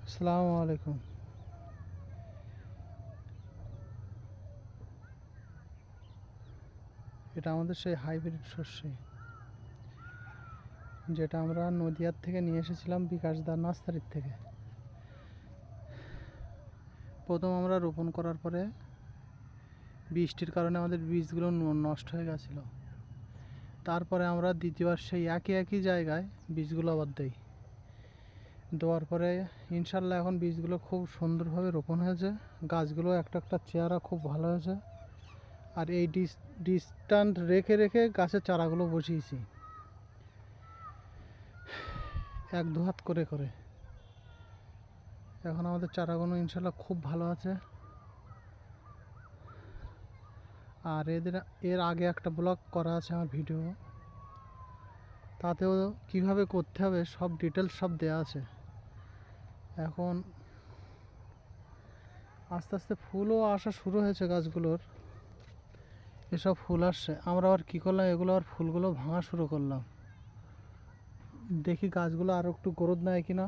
আসসালামু আলাইকুম। এটা আমাদের সেই হাইব্রিড শস্যে, যেটা আমরা নদিয়ার থেকে নিয়ে এসেছিলাম বিকাশদার নার্সারির থেকে। প্রথম আমরা রোপণ করার পরে বৃষ্টির কারণে আমাদের বীজগুলো নষ্ট হয়ে গেছিলো। তারপরে আমরা দ্বিতীয়বার সেই একই জায়গায় বীজগুলো আবার দিই। দেওয়ার পরে ইনশাল্লাহ এখন বীজগুলো খুব সুন্দরভাবে রোপণ হয়েছে। গাছগুলো একটা চেহারা খুব ভালো হয়েছে। আর এই ডিস্ট্যান্স রেখে রেখে গাছের চারাগুলো বসিয়েছি, 1-2 হাত করে করে। এখন আমাদের চারাগুলো ইনশাল্লাহ খুব ভালো আছে। আর এর আগে একটা ব্লগ করা আছে আমার ভিডিও, তাতেও কিভাবে করতে হবে সব ডিটেলস সব দেওয়া আছে। এখন আস্তে আস্তে ফুলও আসা শুরু হয়েছে গাছগুলোর। এসব ফুল আসছে, আমরা আবার কী করলাম, এগুলো ফুলগুলো ভাঙা শুরু করলাম। দেখি গাছগুলো আরও একটু গ্রোথ নেয় কিনা।